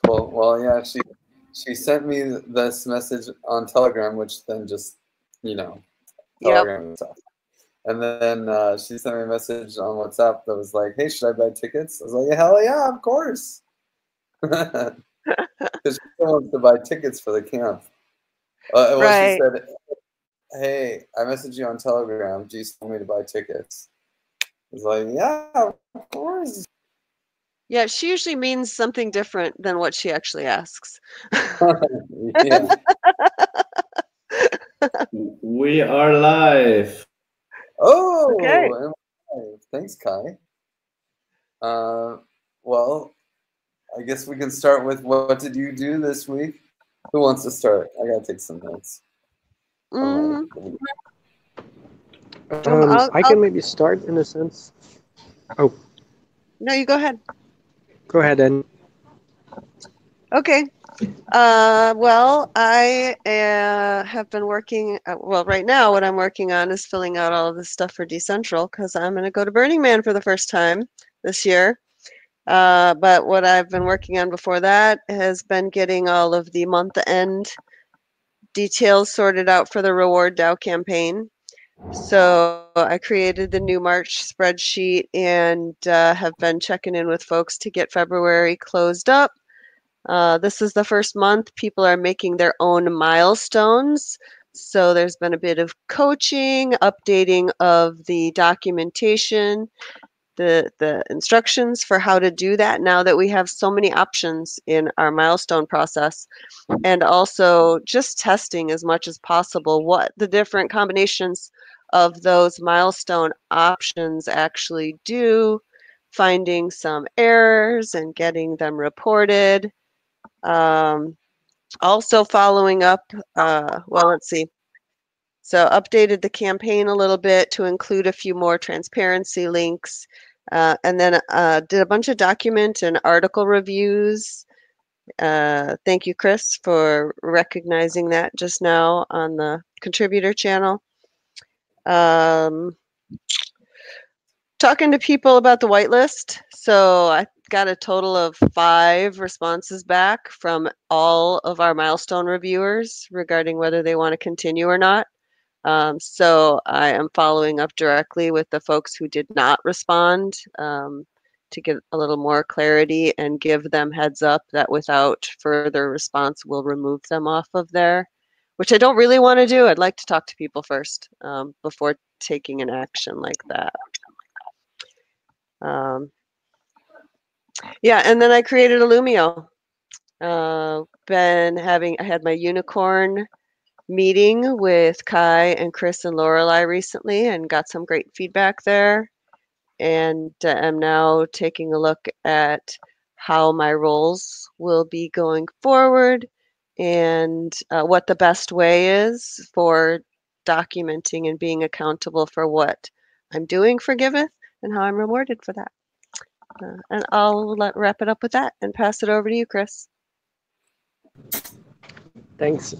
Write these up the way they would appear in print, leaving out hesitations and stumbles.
Well, yeah. She sent me this message on Telegram, which then just, Telegram and stuff. And then she sent me a message on WhatsApp that was like, "Hey, should I buy tickets?" I was like, "Hell yeah, of course!" Because she still wants to buy tickets for the camp. She said, "Hey, I messaged you on Telegram. Do you still want me to buy tickets?" I was like, "Yeah, of course." Yeah, she usually means something different than what she actually asks. Yeah. We are live. Oh, okay. Thanks, Kai. Well, I guess we can start with what did you do this week? Who wants to start? I gotta take some notes. I can maybe start in a sense. Oh. No, you go ahead. Go ahead, then. Okay. Well, I have been working, right now what I'm working on is filling out all of this stuff for Decentral because I'm going to go to Burning Man for the first time this year. But what I've been working on before that has been getting all of the month-end details sorted out for the Reward DAO campaign. So I created the new March spreadsheet and have been checking in with folks to get February closed up. This is the first month people are making their own milestones. So there's been a bit of coaching, updating of the documentation, the instructions for how to do that now that we have so many options in our milestone process, and also just testing as much as possible what the different combinations of those milestone options actually do, finding some errors and getting them reported. Also following up, let's see. So updated the campaign a little bit to include a few more transparency links, and then did a bunch of document and article reviews. Thank you, Chris, for recognizing that just now on the contributor channel. Talking to people about the whitelist. So I got a total of 5 responses back from all of our milestone reviewers regarding whether they want to continue or not. So I am following up directly with the folks who did not respond to get a little more clarity and give them heads up that without further response, we'll remove them off of there, which I don't really want to do. I'd like to talk to people first before taking an action like that. Yeah, and then I created a Lumio. I had my unicorn meeting with Kai and Chris and Lorelei recently and got some great feedback there. And I'm now taking a look at how my roles will be going forward and what the best way is for documenting and being accountable for what I'm doing for Giveth and how I'm rewarded for that. And I'll wrap it up with that and pass it over to you, Chris. Thanks.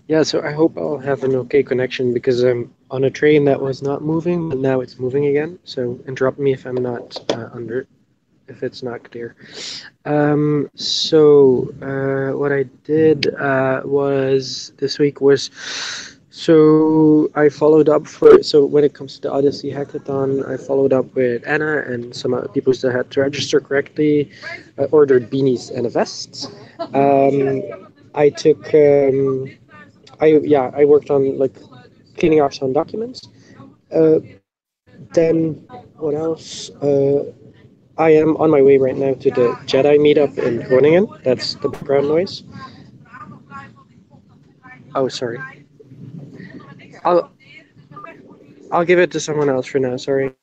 Yeah, so I hope I'll have an okay connection because I'm on a train that was not moving, but now it's moving again. So interrupt me if I'm not if it's not clear. What I did was this week was, so I followed up so when it comes to the Odyssey Hackathon, I followed up with Anna and some other people that had to register correctly. I ordered beanies and a vest. I took, I worked on like cleaning up some documents. Then what else? I am on my way right now to the Jedi meetup in Groningen. That's the background noise. Oh, sorry. I'll give it to someone else for now. Sorry.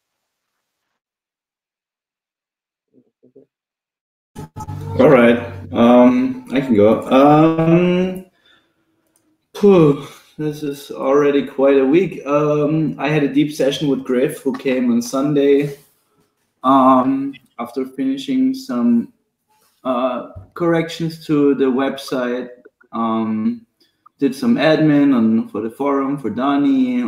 All right. I can go. This is already quite a week. I had a deep session with Griff, who came on Sunday. After finishing some corrections to the website, did some admin for the forum for Donnie.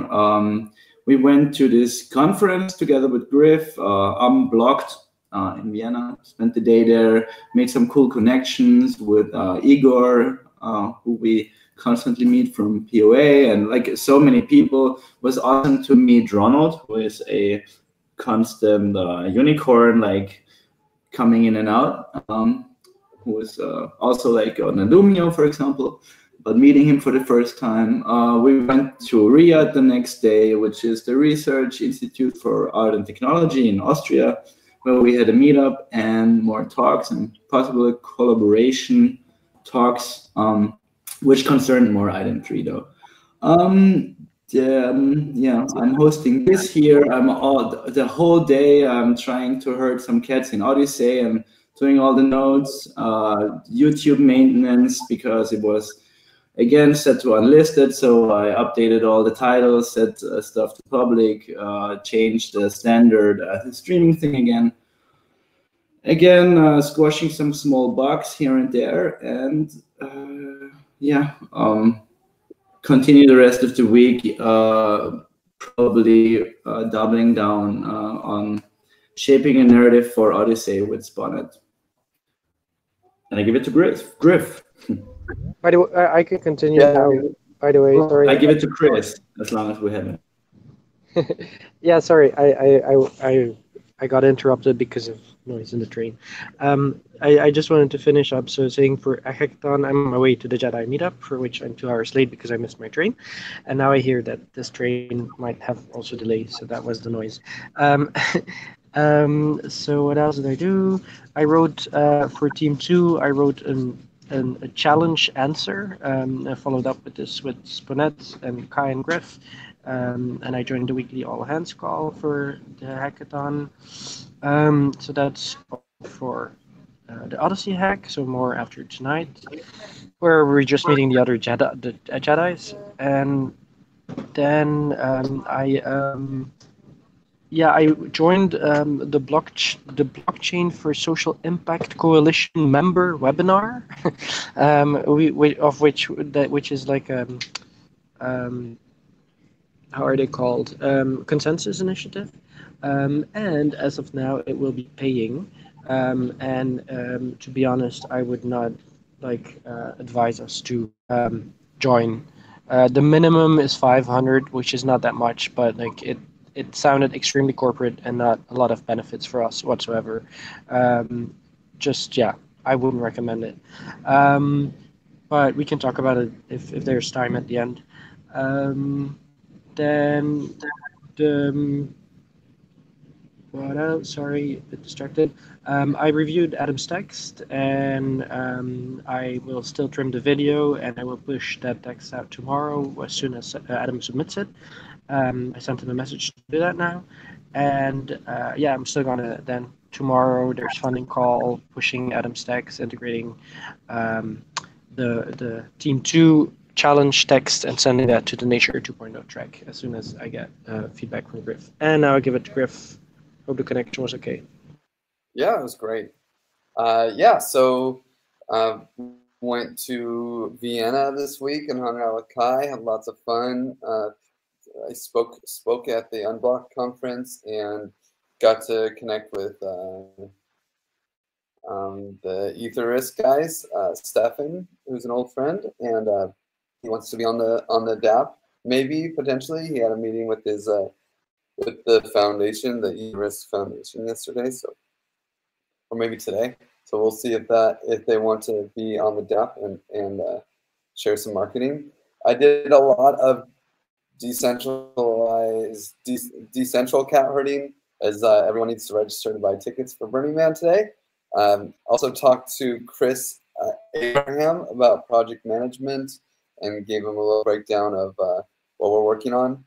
we went to this conference together with Griff, Unblocked in Vienna. Spent the day there, made some cool connections with Igor, who we constantly meet from POA, and like so many people. It was awesome to meet Ronald, who is a constant unicorn, like coming in and out, who is also like on Illumio, for example. But meeting him for the first time, we went to Riyadh the next day, which is the Research Institute for Art and Technology in Austria, where we had a meetup and more talks and possible collaboration talks, which concerned more Item 3 though. Yeah, I'm hosting this here. I'm the whole day. I'm trying to herd some cats in Odyssey and doing all the notes, YouTube maintenance, because it was again set to unlisted, so I updated all the titles, set stuff to public, changed the standard streaming thing again, squashing some small bugs here and there, and yeah, continue the rest of the week, probably doubling down on shaping a narrative for Odyssey with Sponnet. And I give it to Griff. By the way, I can continue now. By the way, sorry. I give it to Chris as long as we have it. Yeah, sorry. I got interrupted because of noise in the train. I just wanted to finish up. So saying for a hackathon, I'm on my way to the Jedi meetup, for which I'm 2 hours late because I missed my train. And now I hear that this train might have also delays. So that was the noise. So what else did I do? I wrote for Team 2, I wrote a challenge answer. I followed up with this with Sponette and Kai and Griff. And I joined the weekly all hands call for the hackathon. So that's all for the Odyssey hack. So more after tonight, where we're just meeting the other Jedis, and then I joined the Blockchain for Social Impact Coalition member webinar, which is like how are they called? Consensus initiative, and as of now, it will be paying. To be honest, I would not advise us to join. The minimum is 500, which is not that much, but it sounded extremely corporate and not a lot of benefits for us whatsoever. I wouldn't recommend it. But we can talk about it if there's time at the end. Then what else? Sorry, a bit distracted. I reviewed Adam's text, and I will still trim the video, and I will push that text out tomorrow as soon as Adam submits it. I sent him a message to do that now, and I'm still gonna then tomorrow. There's funding call, pushing Adam's text, integrating the Team 2 challenge text, and sending that to the Nature 2.0 track as soon as I get feedback from Griff. And now I give it to Griff. Hope the connection was okay. Yeah, it was great. So went to Vienna this week and hung out with Kai, had lots of fun. I spoke at the Unblocked conference and got to connect with the Etherist guys, Stefan, who's an old friend, and he wants to be on the DApp, maybe potentially. He had a meeting with his with the foundation, the Etherist Foundation, yesterday, or maybe today. So we'll see if they want to be on the DApp and share some marketing. I did a lot of decentral cat herding, as everyone needs to register to buy tickets for Burning Man today. Also talked to Chris Abraham about project management and gave him a little breakdown of what we're working on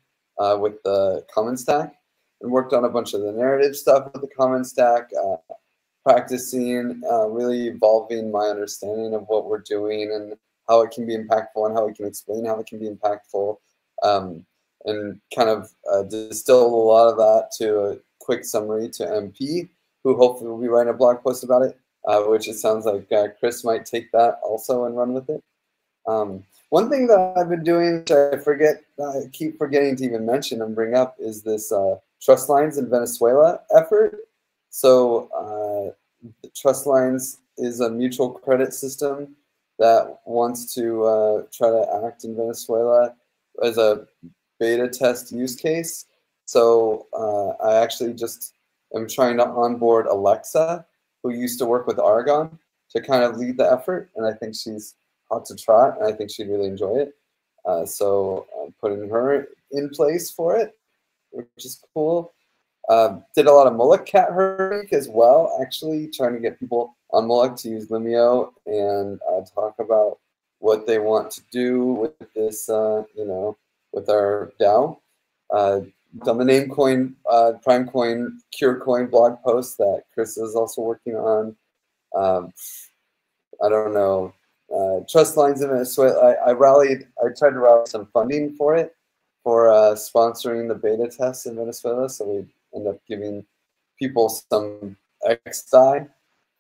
with the Common Stack, and worked on a bunch of the narrative stuff with the Common Stack, practicing, really evolving my understanding of what we're doing and how it can be impactful and how we can explain how it can be impactful, and kind of distilled a lot of that to a quick summary to MP, who hopefully will be writing a blog post about it, which it sounds like Chris might take that also and run with it. One thing that I've been doing, which I keep forgetting to even mention and bring up, is this Trust Lines in Venezuela effort. So Trust Lines is a mutual credit system that wants to try to act in Venezuela as a beta test use case. So I actually just am trying to onboard Alexa, who used to work with Argon, to kind of lead the effort, and I think she's hot to trot, and I think she'd really enjoy it. So I'm putting her in place for it, which is cool. Did a lot of Moloch cat herding as well, actually, trying to get people on Moloch to use Limio and talk about what they want to do with this, with our DAO. Done the Namecoin, Primecoin, Curecoin blog post that Chris is also working on. I don't know. Trust Lines in Venezuela. I tried to rally some funding for it, for sponsoring the beta tests in Venezuela. So we end up giving people some XDAI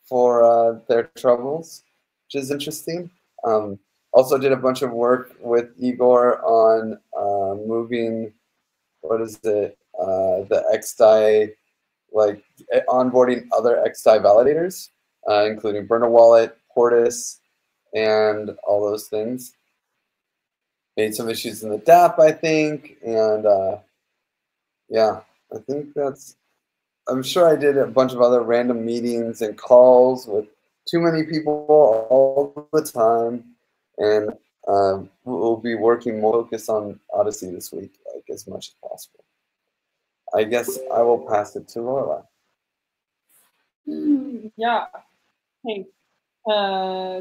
for their troubles, which is interesting. Also did a bunch of work with Igor on moving, what is it, the XDAI, like onboarding other XDAI validators, including Burner Wallet, Portis, and all those things. Made some issues in the DApp, I think, and yeah, I think that's, I'm sure I did a bunch of other random meetings and calls with too many people all the time, and we'll be working more focused on Odyssey this week, like as much as possible. I guess I will pass it to Laura. Yeah, thanks.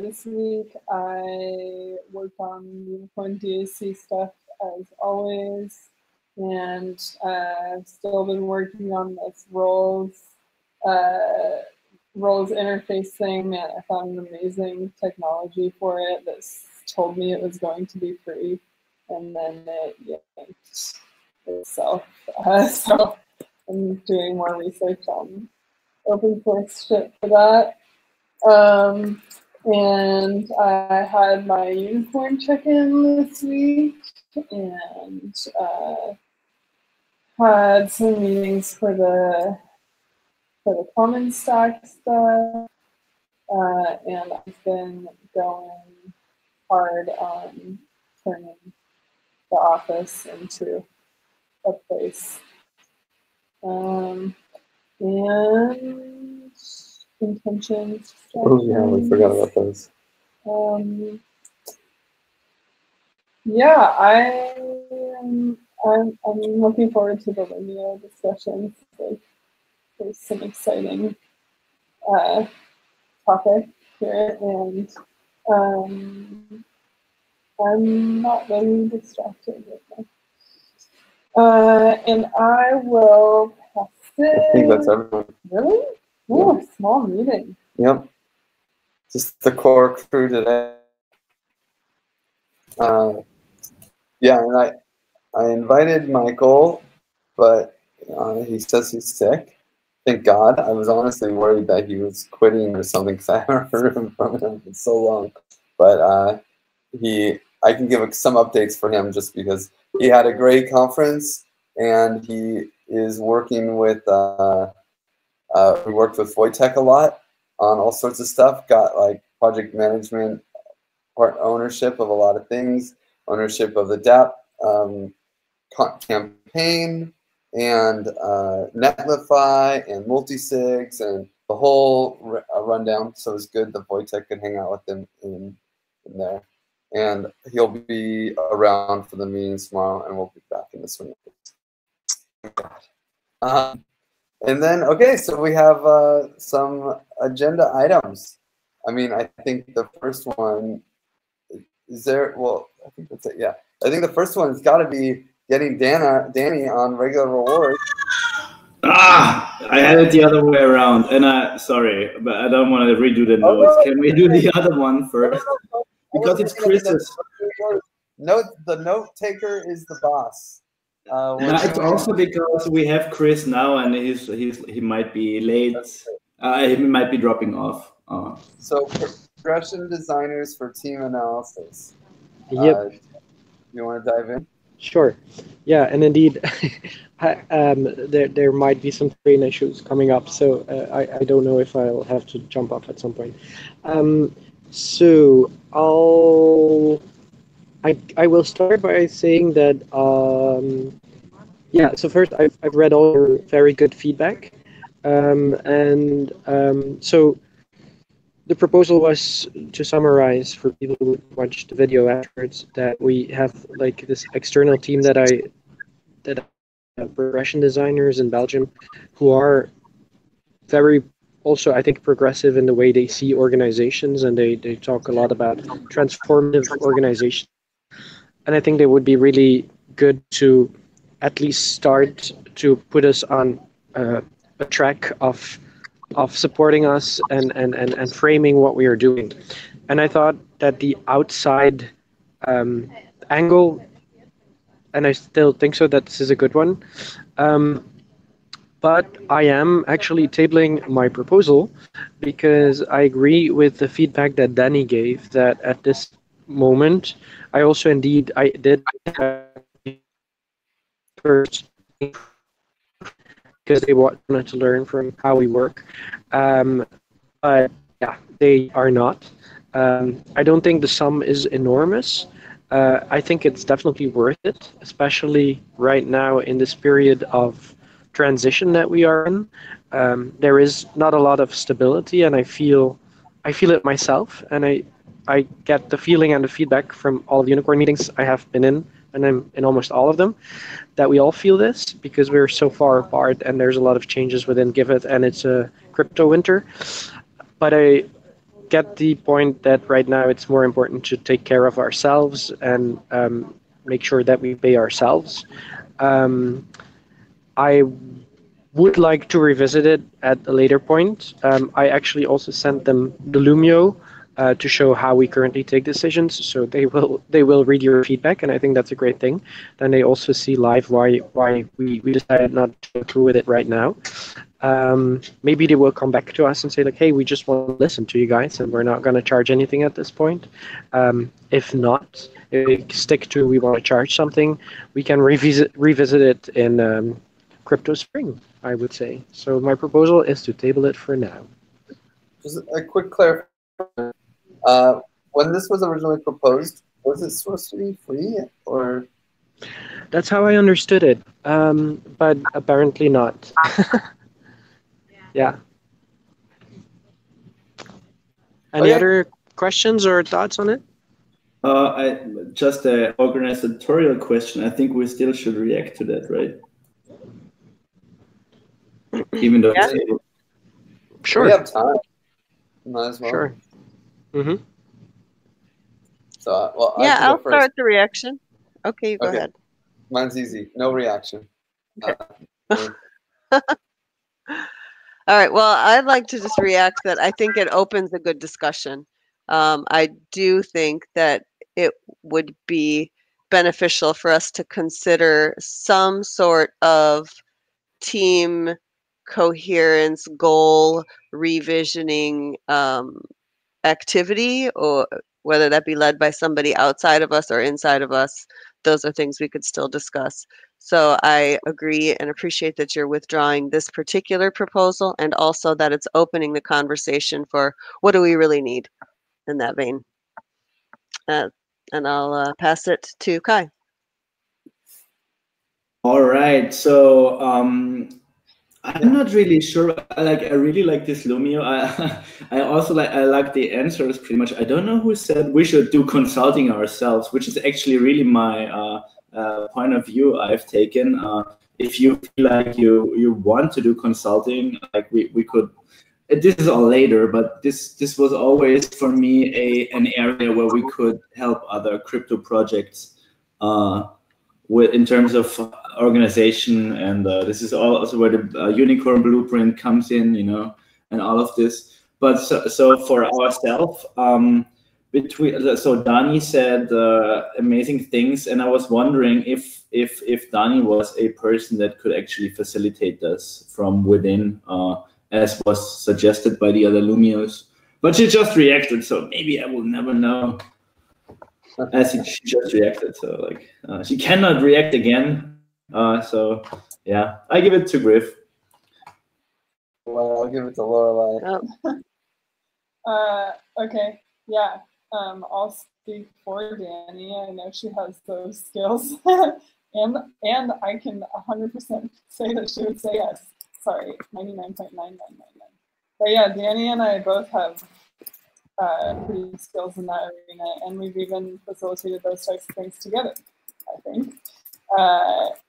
This week I worked on Unicorn DAC stuff as always, and I've still been working on this roles interface thing, and I found an amazing technology for it that told me it was going to be free, and then it yanked itself. So I'm doing more research on open source shit for that. And I had my unicorn check-in this week, and had some meetings for the common stack stuff, and I've been going hard on turning the office into a place. And intentions. Oh yeah, we forgot about those. Yeah, I'm looking forward to the Limio discussions. Like, there's some exciting topic here, and I'm not really distracted right now. And I will pass it. I think that's everyone. Really? Oh, yeah. Small meeting. Yep. Just the core crew today. Yeah, and I invited Michael, but he says he's sick. Thank God. I was honestly worried that he was quitting or something because I haven't heard from him in so long. But I can give some updates for him just because he had a great conference, and he is working with, we worked with Wojtek a lot on all sorts of stuff, got like project management, part ownership of a lot of things, ownership of the DApp campaign, and Netlify, and Multisigs, and the whole rundown. So it was good that Wojtek could hang out with him in there. And he'll be around for the meetings tomorrow, and we'll be back in the swing of things. And then, okay, so we have some agenda items. I mean, I think the first one, is there, well, I think that's it, yeah. I think the first one has got to be getting Danny on regular rewards. I had it the other way around, and sorry, but I don't want to redo the notes. Can we do the other one first? Because it's Chris's. The note taker is the boss. It's also because we have Chris now, and he might be late. He might be dropping off. So progression designers for team analysis. Yep. You want to dive in? Sure. Yeah, and indeed, there might be some train issues coming up, so I don't know if I'll have to jump off at some point. So I will start by saying that yeah. So first, I've read all your very good feedback, and so the proposal was, to summarize for people who watch the video afterwards, that we have like this external team that progression designers in Belgium who are very also, I think, progressive in the way they see organizations, and they talk a lot about transformative organization. And I think they would be really good to at least start to put us on a track of supporting us and framing what we are doing. And I thought that the outside angle, and I still think so, that this is a good one. But I am actually tabling my proposal because I agree with the feedback that Danny gave, that at this moment, I also indeed, I did first because they wanted to learn from how we work. But yeah, they are not. I don't think the sum is enormous. I think it's definitely worth it, especially right now in this period of transition that we are in. There is not a lot of stability, and I feel it myself, and I get the feeling and the feedback from all of the unicorn meetings I have been in, and I'm in almost all of them, that we all feel this because we're so far apart, and there's a lot of changes within Giveth, and it's a crypto winter. But I get the point that right now it's more important to take care of ourselves and make sure that we pay ourselves. I would like to revisit it at a later point. I actually also sent them the Lumio to show how we currently take decisions, so they will read your feedback, and I think that's a great thing. Then they also see live why we decided not to go through with it right now. Maybe they will come back to us and say like, hey, we just want to listen to you guys, and we're not going to charge anything at this point. If not, if we stick to we want to charge something, we can revisit it in Crypto Spring, I would say. So my proposal is to table it for now. Just a quick clarification. When this was originally proposed, was it supposed to be free or? That's how I understood it, but apparently not. Yeah. Any other questions or thoughts on it? Just an organizational question. I think we still should react to that, right? Even though it's able. Sure. We have time. Might as well. Sure. Mm-hmm. So, well, yeah, I'll start the reaction. Okay, you go ahead. Mine's easy. No reaction. Okay. All right. Well, I'd like to just react that I think it opens a good discussion. I do think that it would be beneficial for us to consider some sort of team coherence, goal revisioning activity, or whether that be led by somebody outside of us or inside of us. Those are things we could still discuss. So I agree and appreciate that you're withdrawing this particular proposal, and also that it's opening the conversation for what do we really need in that vein. And I'll pass it to Kai. All right. So I'm not really sure. I really like this Lumio. I also like the answers pretty much. I don't know who said we should do consulting ourselves, which is actually really my point of view I've taken. If you feel like you want to do consulting, like we could. This is all later, but this was always for me an area where we could help other crypto projects in terms of organization, and this is also where the unicorn blueprint comes in, and all of this. But so for ourselves, so Dani said amazing things, and I was wondering if Dani was a person that could actually facilitate this from within, as was suggested by the other Lumios. But she just reacted, so maybe I will never know. She just reacted, so like she cannot react again. So yeah, I give it to Griff. Well, I'll give it to Lorelai. Okay, yeah. I'll speak for Danny. I know she has those skills, and I can 100% say that she would say yes. Sorry, 99.9999. But yeah, Danny and I both have pretty good skills in that arena, and we've even facilitated those types of things together, I think.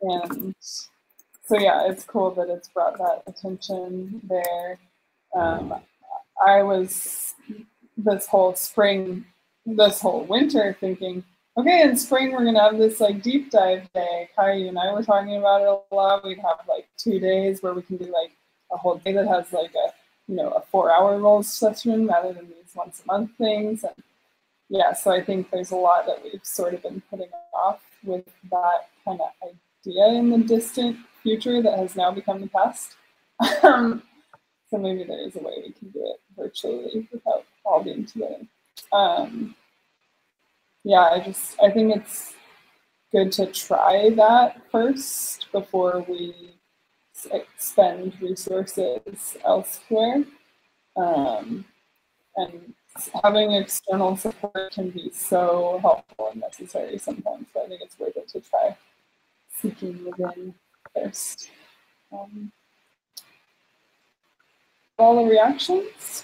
And so yeah, it's cool that it's brought that attention there. I was this whole winter thinking, okay, in spring we're gonna have this like deep dive day. Kai and I were talking about it a lot. We'd have like 2 days where we can do like a whole day that has like a 4-hour roles session rather than these once a month things. And yeah, so I think there's a lot that we've sort of been putting off with that kind of idea in the distant future that has now become the past. So maybe there is a way we can do it virtually without all being together. Yeah, I think it's good to try that first before we expend resources elsewhere. And having external support can be so helpful and necessary sometimes. So I think it's worth it to try seeking within first. All the reactions,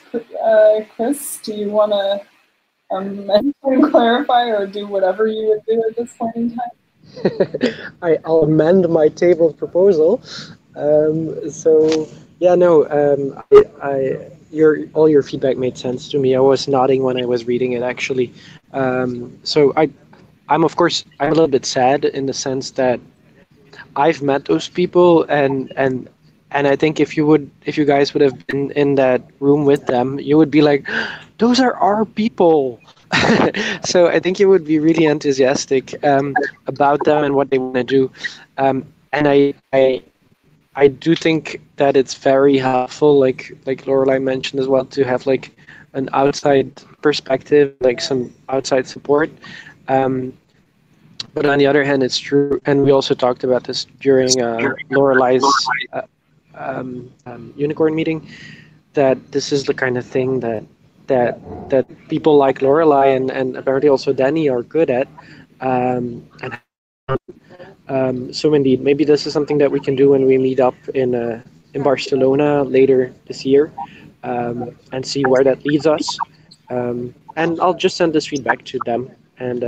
Chris, do you want to clarify or do whatever you would do at this point in time? I'll amend my table of proposal. So yeah, no, all your feedback made sense to me. I was nodding when I was reading it, actually. So I'm of course a little bit sad in the sense that I've met those people, and I think if you guys would have been in that room with them, you would be like, those are our people. So I think you would be really enthusiastic about them and what they want to do. And I do think that it's very helpful, like Lorelai mentioned as well, to have like an outside perspective, like some outside support. But on the other hand, it's true, and we also talked about this during Lorelai's unicorn meeting, that this is the kind of thing that people like Lorelai and apparently also Danny are good at. So indeed, maybe this is something that we can do when we meet up in Barcelona later this year, and see where that leads us. And I'll just send this feedback to them, and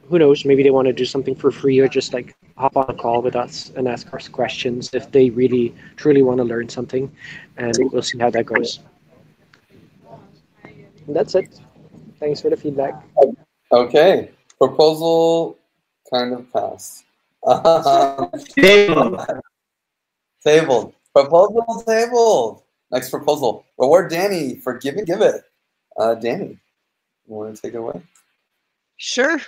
who knows, maybe they want to do something for free or just like hop on a call with us and ask us questions if they really truly want to learn something, and we'll see how that goes. And that's it. Thanks for the feedback. Okay, proposal kind of passed. Tabled. Proposal tabled. Next proposal. Reward Danny for giving Giveth. Danny, you want to take it away? Sure.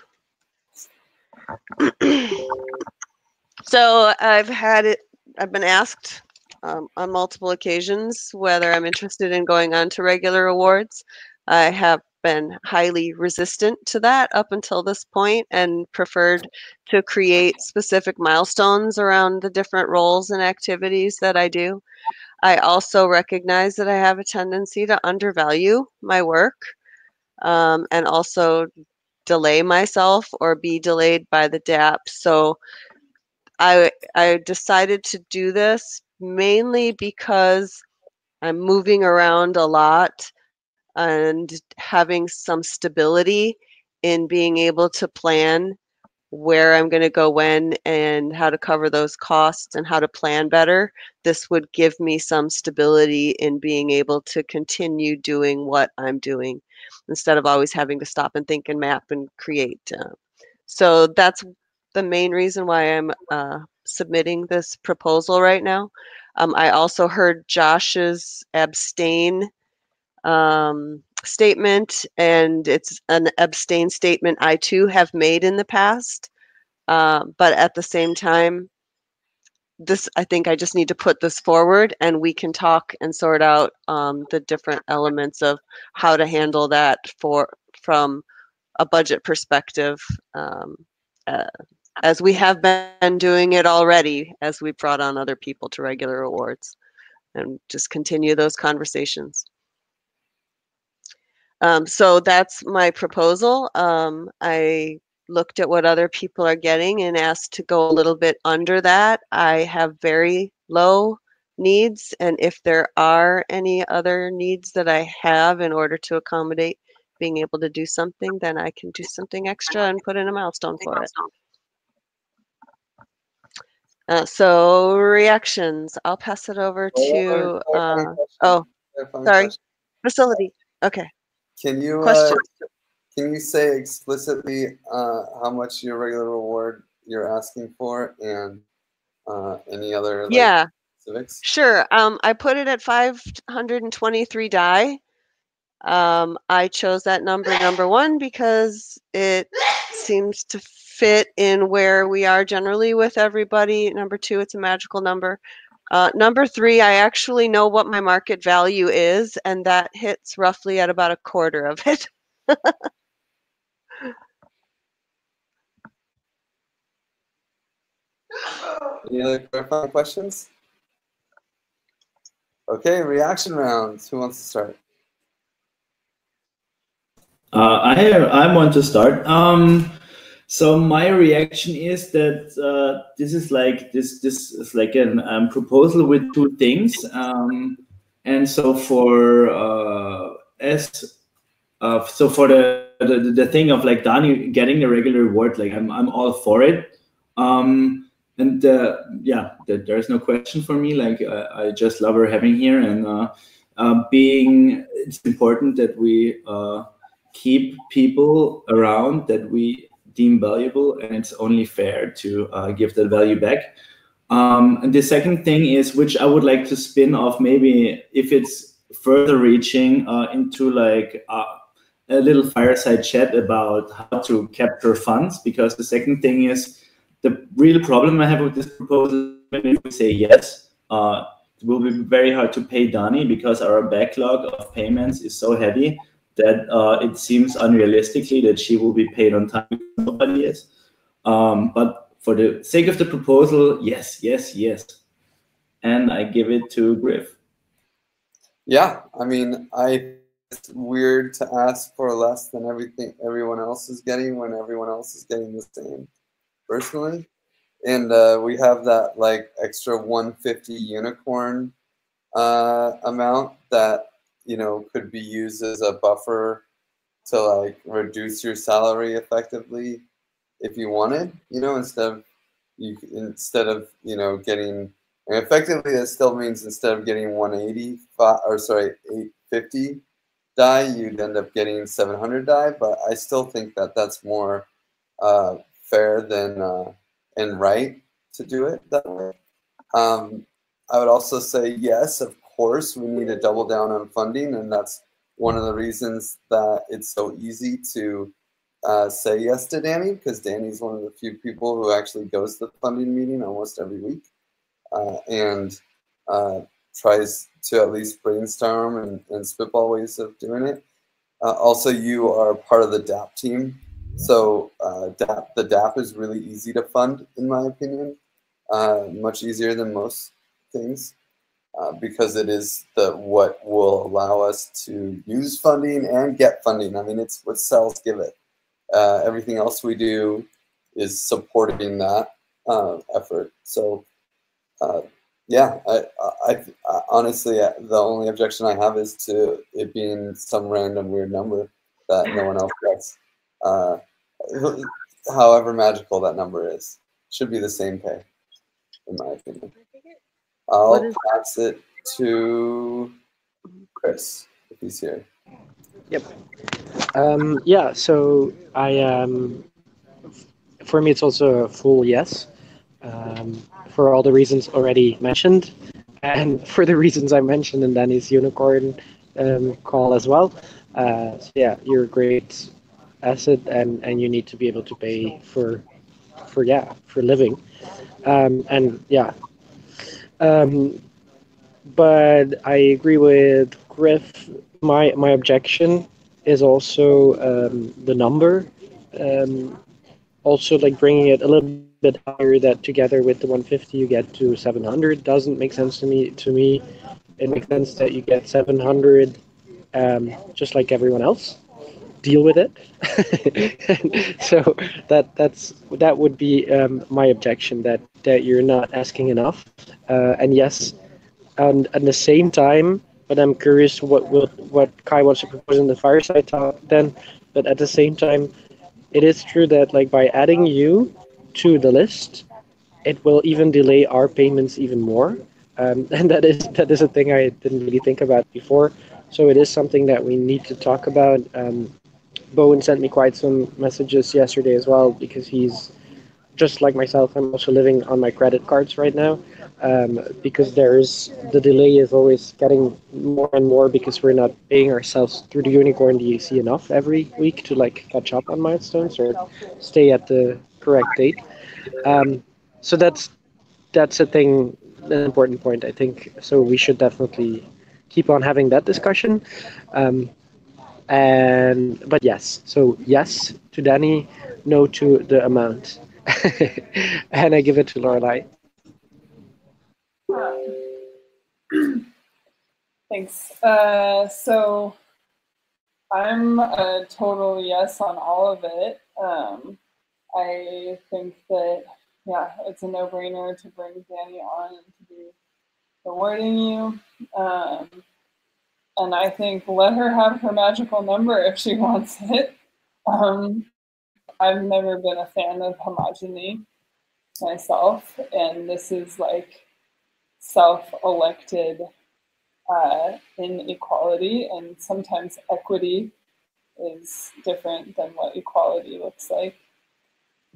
So I've been asked on multiple occasions whether I'm interested in going on to regular awards. I have been highly resistant to that up until this point and preferred to create specific milestones around the different roles and activities that I do. I also recognize that I have a tendency to undervalue my work, and also delay myself or be delayed by the DAP. So I decided to do this mainly because I'm moving around a lot and having some stability in being able to plan where I'm going to go when and how to cover those costs and how to plan better. This would give me some stability in being able to continue doing what I'm doing instead of always having to stop and think and map and create. So that's the main reason why I'm submitting this proposal right now. I also heard Josh's abstain statement, and it's an abstain statement I too have made in the past. But at the same time, I think I just need to put this forward and we can talk and sort out the different elements of how to handle that from a budget perspective, as we have been doing it already, as we brought on other people to regular awards, and just continue those conversations. So that's my proposal. I looked at what other people are getting and asked to go a little bit under that. I have very low needs, and if there are any other needs that I have in order to accommodate being able to do something, then I can do something extra and put in a milestone for it. So reactions, I'll pass it over to, oh, sorry, facility. Okay. Can you Question. Can you say explicitly how much your regular reward you're asking for, and any other specifics? Sure. I put it at 523 die. I chose that number 1 because it seems to fit in where we are generally with everybody. Number 2, it's a magical number. Number 3, I actually know what my market value is, and that hits roughly at about a quarter of it. Any other clarifying questions? Okay, reaction rounds. Who wants to start? I want to start. So my reaction is that this is like this is like a proposal with 2 things, and so for so for the thing of like Dani getting the regular reward, like I'm all for it, and yeah, there's no question for me. Like I just love her having here, and it's important that we keep people around that we deem valuable, and it's only fair to give that value back. And the second thing is, which I would like to spin off, maybe if it's further reaching into like a little fireside chat about how to capture funds, because the second thing is the real problem I have with this proposal. If we say yes, it will be very hard to pay Dani because our backlog of payments is so heavy that it seems unrealistically that she will be paid on time. Nobody is. But for the sake of the proposal, yes, yes, yes. And I give it to Griff. Yeah, I mean, it's weird to ask for less than everyone else is getting when everyone else is getting the same, personally. And we have that like extra 150 unicorn amount that, you know, could be used as a buffer to like reduce your salary effectively if you wanted, you know, instead of you know getting, and effectively that still means instead of getting 850 die, you'd end up getting 700 die. But I still think that that's more fair than and right to do it that way. I would also say yes, of course, we need to double down on funding, and that's one of the reasons that it's so easy to say yes to Dani, because Dani's one of the few people who actually goes to the funding meeting almost every week and tries to at least brainstorm and spitball ways of doing it. Also, you are part of the DAP team, so the DAP is really easy to fund, in my opinion, much easier than most things. Because it is what will allow us to use funding and get funding. I mean, it's what sells Giveth. Everything else we do is supporting that effort. So, yeah, I honestly, the only objection I have is to it being some random weird number that no one else gets. However magical that number is, should be the same pay, in my opinion. I'll pass it to Chris if he's here. Yep. Yeah. So for me, it's also a full yes, for all the reasons already mentioned, and for the reasons I mentioned in Dani's unicorn call as well. So yeah, you're a great asset, and you need to be able to pay for living, and yeah. But I agree with Griff. My objection is also the number. Also, like bringing it a little bit higher, that together with the 150 you get to 700 doesn't make sense to me. It makes sense that you get 700 just like everyone else. Deal with it. So that would be my objection, that you're not asking enough. And yes, and at the same time, but I'm curious what Kai wants to propose in the fireside talk then. But at the same time, it is true that like by adding you to the list, it will even delay our payments even more. And that is a thing I didn't really think about before. So it is something that we need to talk about. Bowen sent me quite some messages yesterday as well, because he's just like myself. I'm also living on my credit cards right now, because the delay is always getting more and more, because we're not paying ourselves through the Unicorn DAC enough every week to like catch up on milestones or stay at the correct date. So that's a thing, an important point, I think. So we should definitely keep on having that discussion. Um, and but yes, so yes to Danny, no to the amount. And I give it to Lorelai. Thanks. So I'm a total yes on all of it. I think that, yeah, it's a no-brainer to bring Danny on and to be rewarding you. And I think let her have her magical number if she wants it. I've never been a fan of homogeny myself, and this is like self-elected inequality, and sometimes equity is different than what equality looks like,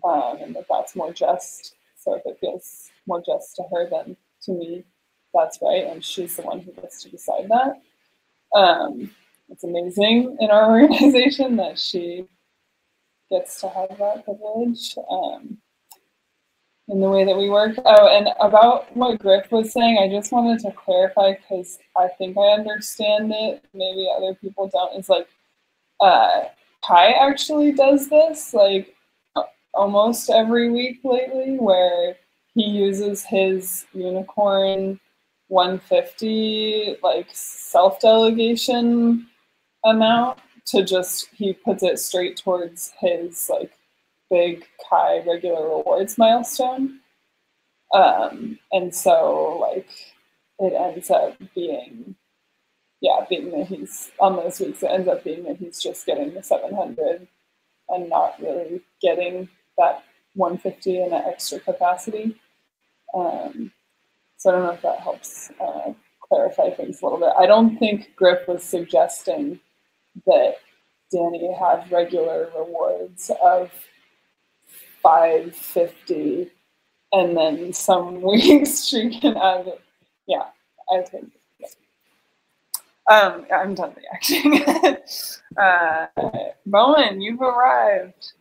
and that's more just. So if it feels more just to her than to me, that's right, and she's the one who gets to decide that. It's amazing in our organization that she gets to have that privilege in the way that we work. Oh, and about what Griff was saying, I just wanted to clarify, because I think I understand it, maybe other people don't. It's like Kai actually does this like almost every week lately, where he uses his Unicorn 150 like self-delegation amount to just, he puts it straight towards his like big Kai regular rewards milestone. And so like it ends up being, yeah, being that he's on those weeks, it ends up being that he's just getting the 700 and not really getting that 150 in an extra capacity. So I don't know if that helps clarify things a little bit. I don't think Griff was suggesting that Danny have regular rewards of 550 and then some weeks she can add it. Yeah, I think. Yeah. I'm done reacting. Bowen, you've arrived.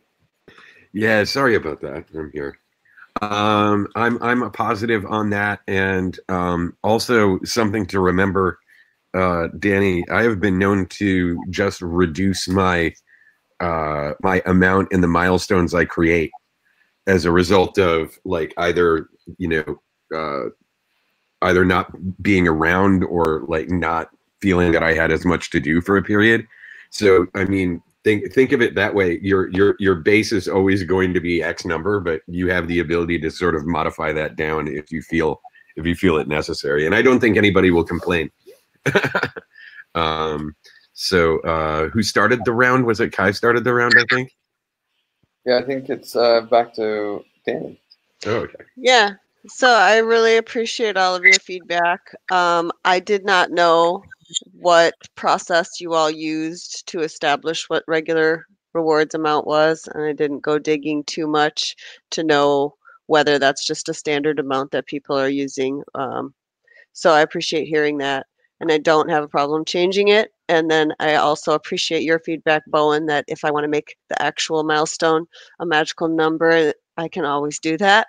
Yeah, sorry about that. I'm here. I'm a positive on that, and also something to remember, Danny. I have been known to just reduce my my amount in the milestones I create as a result of like either either not being around or like not feeling that I had as much to do for a period. So I mean, think of it that way. Your base is always going to be X number, but you have the ability to sort of modify that down if you feel it necessary. And I don't think anybody will complain. So who started the round? Was it Kai started the round, I think? Yeah, I think it's back to Danny. Oh, okay. Yeah. So I really appreciate all of your feedback. I did not know what process you all used to establish what regular rewards amount was, and I didn't go digging too much to know whether that's just a standard amount that people are using. So I appreciate hearing that, and I don't have a problem changing it. And then I also appreciate your feedback, Bowen, that if I want to make the actual milestone a magical number, I can always do that.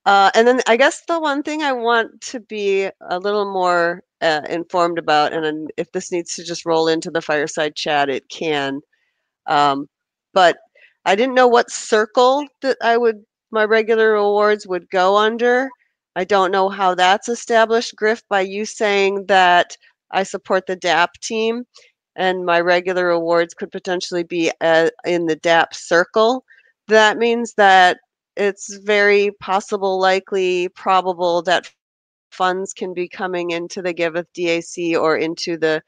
And then I guess the one thing I want to be a little more informed about, and if this needs to just roll into the fireside chat, it can. But I didn't know what circle that my regular awards would go under. I don't know how that's established, Griff, by you saying that I support the DAP team and my regular awards could potentially be in the DAP circle. That means that it's very possible, likely, probable that funds can be coming into the Giveth DAC or into the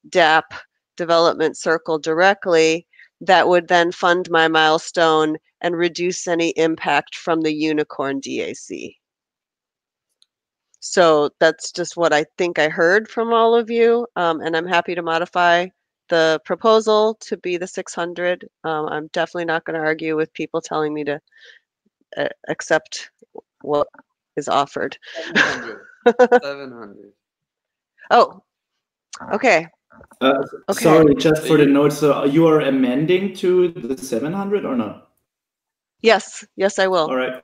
DAP development circle directly that would then fund my milestone and reduce any impact from the Unicorn DAC. So that's just what I think I heard from all of you, and I'm happy to modify the proposal to be the 600. I'm definitely not going to argue with people telling me to accept what is offered. 700. 700. Oh, okay. Okay. Sorry, just for the notes. So you are amending to the 700 or not? Yes, I will. All right.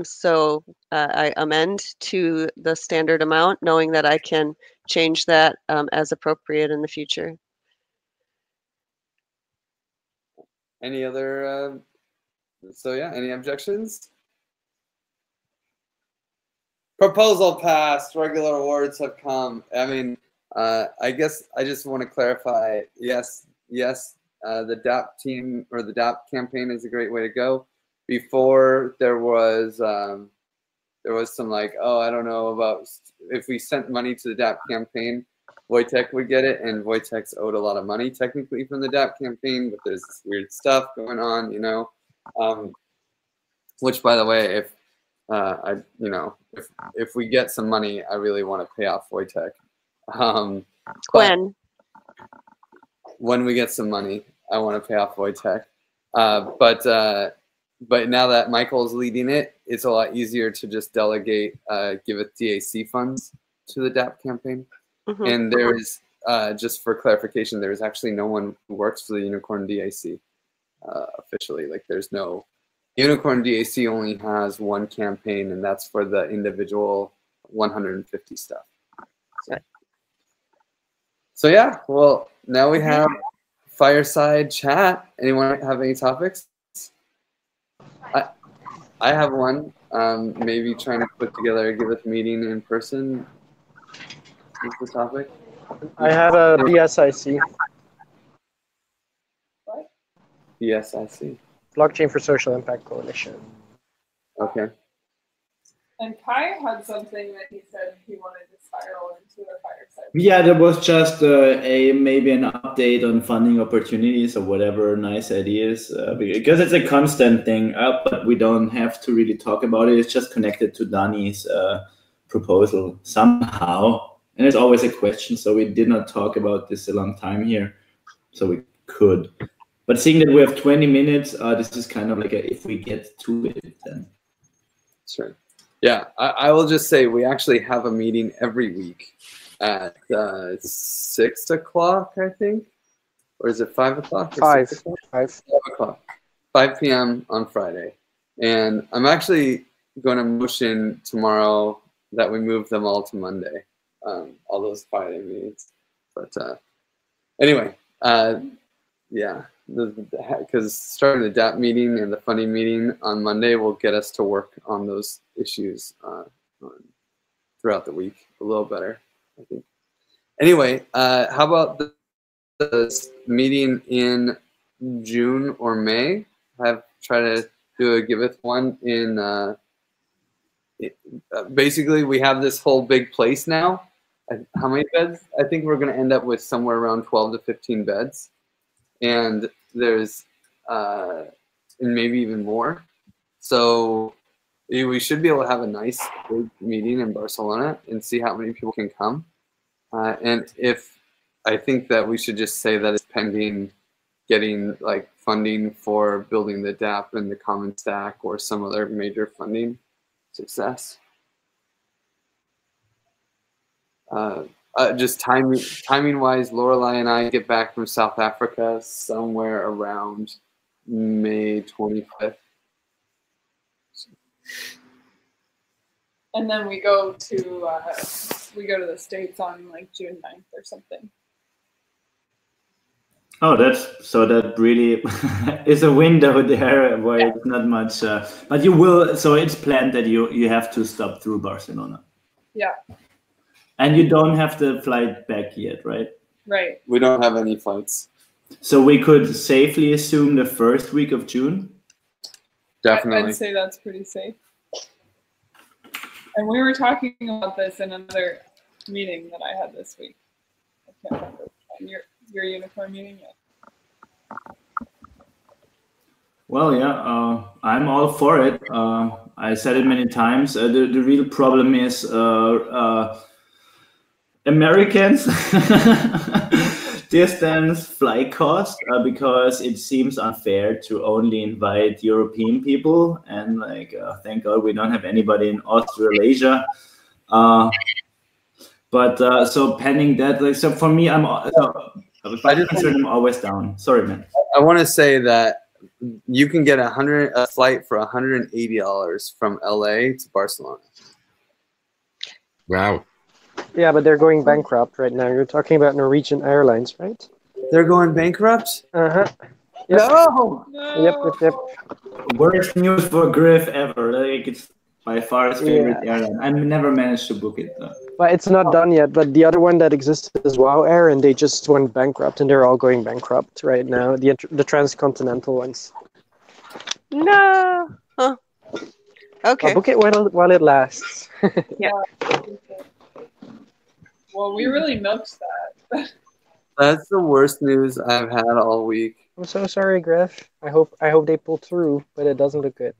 So I amend to the standard amount, knowing that I can change that as appropriate in the future. Any other? So yeah, any objections? Proposal passed. Regular awards have come. I mean, I guess I just want to clarify. Yes, the DAP team or the DAP campaign is a great way to go. Before there was some like, oh, I don't know about if we sent money to the DAP campaign, Wojtek would get it, and Wojtek's owed a lot of money technically from the DAP campaign, but there's this weird stuff going on, you know. Which, by the way, if if we get some money, I really want to pay off Wojtek. When we get some money, I want to pay off Wojtek. But now that Michael's leading it, it's a lot easier to just delegate Giveth DAC funds to the DAP campaign. Mm-hmm. And there is, just for clarification, there is actually no one who works for the Unicorn DAC officially. Like, there's no Unicorn DAC only has one campaign, and that's for the individual 150 stuff. So yeah, well, now we have fireside chat. Anyone have any topics? I have one. Maybe trying to put together a Giveth meeting in person is the topic. I had a BSIC. What? BSIC. Blockchain for Social Impact Coalition. Okay. And Kai had something that he said he wanted to spiral into a fireside. Yeah, there was just maybe an update on funding opportunities or whatever nice ideas, because it's a constant thing, but we don't have to really talk about it. It's just connected to Dani's proposal somehow. And it's always a question, so we did not talk about this a long time here, so we could. But seeing that we have 20 minutes, this is kind of like if we get to it, then. That's right. Yeah, I will just say we actually have a meeting every week at 6 o'clock, I think. Or is it 5 o'clock? 5 o'clock. 5 p.m. on Friday. And I'm actually going to motion tomorrow that we move them all to Monday, all those Friday meetings. But anyway, yeah, because starting the DAP meeting and the funding meeting on Monday will get us to work on those issues throughout the week a little better, I think. Anyway, how about the meeting in June or May? Try to do a Giveth one in. Basically, we have this whole big place now. How many beds? I think we're going to end up with somewhere around 12 to 15 beds. And there's maybe even more. So we should be able to have a nice big meeting in Barcelona and see how many people can come. And if I think that we should just say that it's pending getting like funding for building the DAP and the Common Stack or some other major funding success. Just timing wise, Lorelai and I get back from South Africa somewhere around May 25th. And then we go to the States on like June 9th or something. Oh, that really is a window there where it's not much. But you will. So it's planned that you have to stop through Barcelona. Yeah. And you don't have the flight back yet, right? Right. We don't have any flights. So we could safely assume the first week of June? Definitely. I'd say that's pretty safe. And we were talking about this in another meeting that I had this week. I can't remember. Your unicorn meeting yet? Well, yeah, I'm all for it. I said it many times. The real problem is Americans distance flight cost because it seems unfair to only invite European people, and like thank God we don't have anybody in Australasia. But so pending that, like, so for me, I'm always down. Sorry, man. I want to say that you can get a flight for $180 from LA to Barcelona. Wow. Yeah, but they're going bankrupt right now. You're talking about Norwegian Airlines, right? They're going bankrupt? Uh-huh. Yep. No! Yep. Worst news for Griff ever. Like, it's by far his favorite airline. I never managed to book it though. But it's not done yet. But the other one that existed is WoW Air, and they just went bankrupt, and they're all going bankrupt right now. The transcontinental ones. No. Huh. Okay. I'll book it while it lasts. Yeah. Well, we really milked that. That's the worst news I've had all week. I'm so sorry, Griff. I hope they pull through, but it doesn't look good.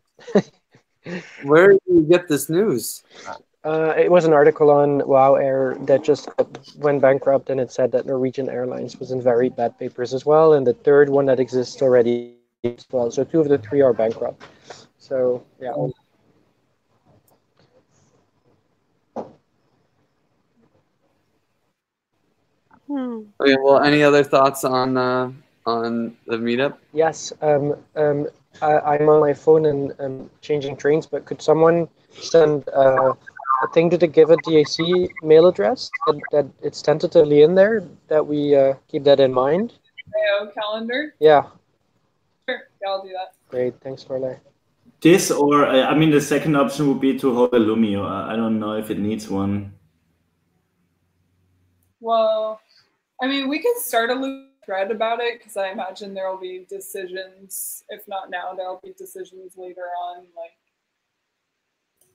Where did you get this news? It was an article on WoW Air that just went bankrupt, and it said that Norwegian Airlines was in very bad papers as well, and the third one that exists already as well. So 2 of the 3 are bankrupt. So yeah. Okay, well, any other thoughts on the meetup? Yes. I'm on my phone and changing trains, but could someone send a thing to the Giveth DAC mail address that it's tentatively in there, that we keep that in mind? Calendar? Yeah. Sure. Yeah, I'll do that. Great. Thanks, Lorelei. This, or I mean, the second option would be to hold a Lumio. I don't know if it needs one. Well, I mean, we could start a loop thread about it, because I imagine there will be decisions. If not now, there will be decisions later on. Like,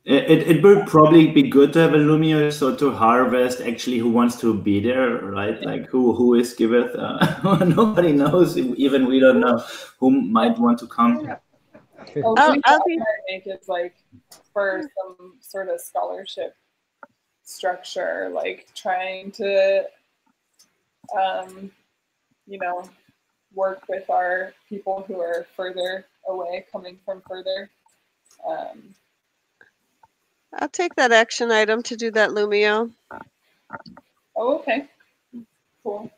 it would probably be good to have a Lumio, so to harvest actually who wants to be there, right? Like who is Giveth? Nobody knows. Even we don't know who might want to come. I'll be make it like for some sort of scholarship structure, like trying to work with our people who are further away, coming from further. I'll take that action item to do that Lumio. Oh, okay. Cool.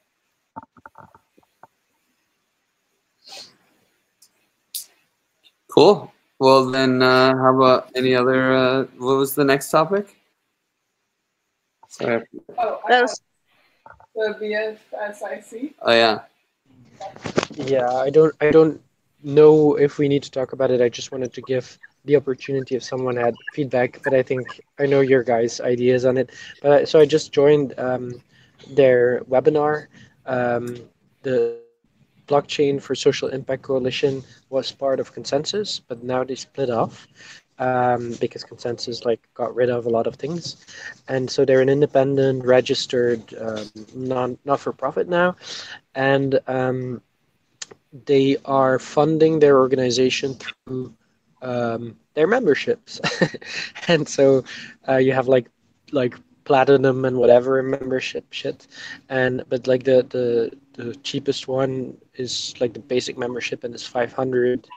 Cool. Well, then, how about any other? What was the next topic? Sorry. Oh, That was the VFSIC. Oh yeah. Yeah, I don't know if we need to talk about it. I just wanted to give the opportunity if someone had feedback, but I think I know your guys' ideas on it. But so I just joined their webinar. The Blockchain for Social Impact Coalition was part of Consensus, but now they split off because Consensus got rid of a lot of things, and so they're an independent, registered, not-for-profit now, and they are funding their organization through their memberships, and so you have like platinum and whatever membership shit, but the cheapest one is the basic membership, and it's 500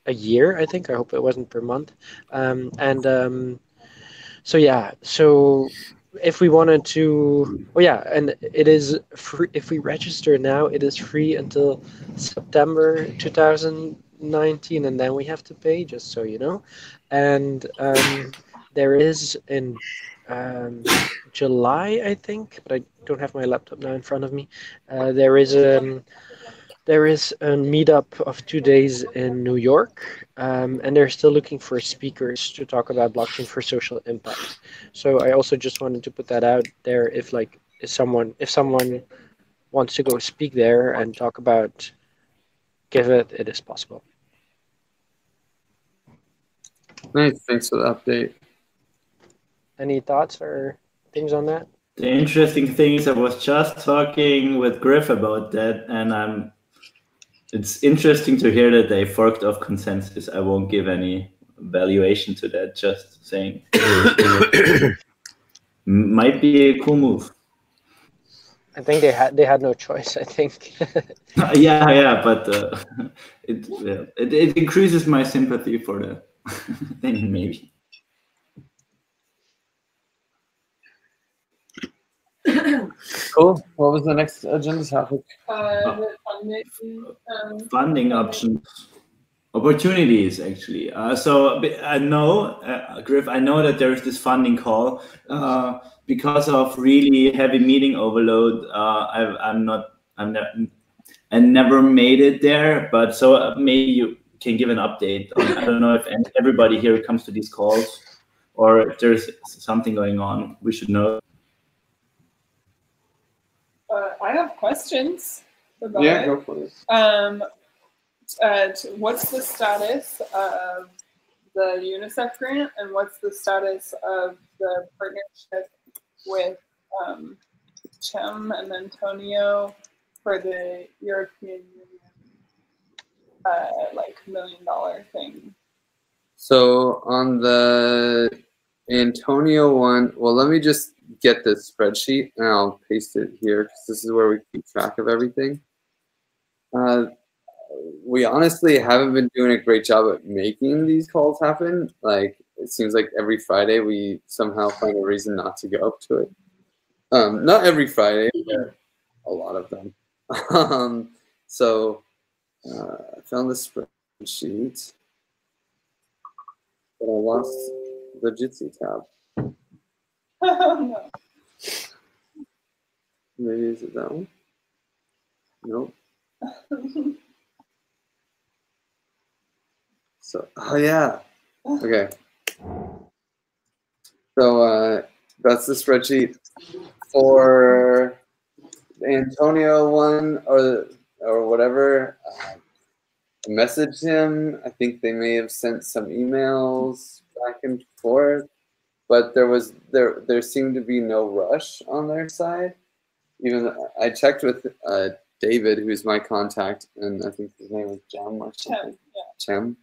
a year, I think. I hope it wasn't per month. So if we wanted to, and it is free. If we register now, it is free until September 2019, and then we have to pay, just so you know. And there is in July, I think, but I don't have my laptop now in front of me. There is a meetup of 2 days in New York, and they're still looking for speakers to talk about blockchain for social impact. So I also just wanted to put that out there. If someone wants to go speak there and talk about Giveth, it is possible. Nice. Thanks for the update. Any thoughts or things on that? The interesting thing is I was just talking with Griff about that, and it's interesting to hear that they forked off consensus. I won't give any valuation to that, just saying. Might be a cool move. I think they had no choice, I think. yeah, but it increases my sympathy for the thing, maybe. Cool. What was the next agenda topic? Funding options, opportunities, actually. So I know, Griff, I know that there is this funding call. Because of really heavy meeting overload, I never made it there. But so maybe you can give an update on. I don't know if everybody here comes to these calls, or if there's something going on we should know. I have questions about Yeah, it. go for it. What's the status of the UNICEF grant, and what's the status of the partnership with Chem and Antonio for the European Union, like $1 million thing? So on the Antonio one, well, let me just get this spreadsheet and I'll paste it here because this is where we keep track of everything. We honestly haven't been doing a great job at making these calls happen. Like, it seems like every Friday we somehow find a reason not to go up to it. Not every Friday, but a lot of them. So I found the spreadsheet, but I lost the Jitsi tab. Oh, no. Maybe is it that one? Nope. So, oh yeah. Okay. So that's the spreadsheet for the Antonio one or whatever. I messaged him. I think they may have sent some emails back and forth, but there seemed to be no rush on their side. Even I checked with David, who's my contact, and I think his name was Jem or something. Chem.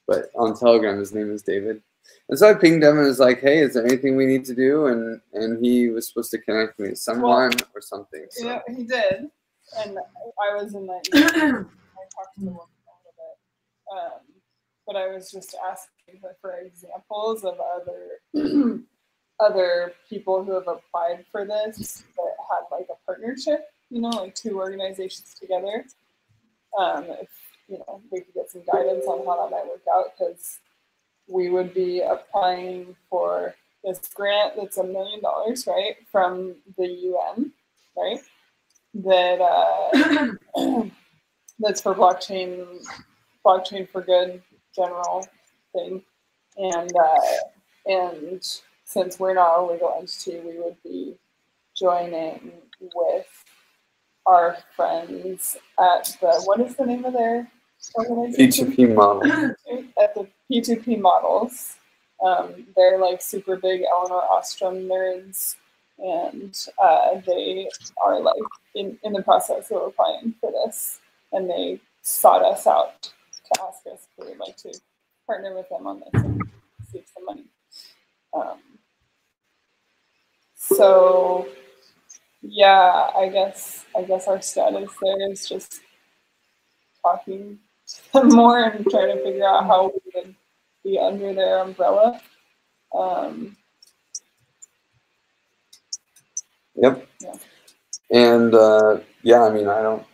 But on Telegram, his name is David. And so I pinged him and was like, hey, is there anything we need to do? And he was supposed to connect me with someone or something. So. Yeah, he did. And I was in that meeting. I talked to him a little bit. But I was just asking for examples of other people who have applied for this that had like a partnership, like two organizations together. If we could get some guidance on how that might work out, because we would be applying for this grant that's $1 million, right, from the UN, right? That that's for blockchain for good general thing, and since we're not a legal entity, we would be joining with our friends at what is the name of their organization? P2P model. At the P2P models. They're like super big Eleanor Ostrom nerds, and they are like in the process of applying for this, and they sought us out to ask us if we would like to partner with them on this and seek some money. So yeah, I guess our status there is just talking to them more and trying to figure out how we would be under their umbrella. Yep. Yeah. And yeah, I mean,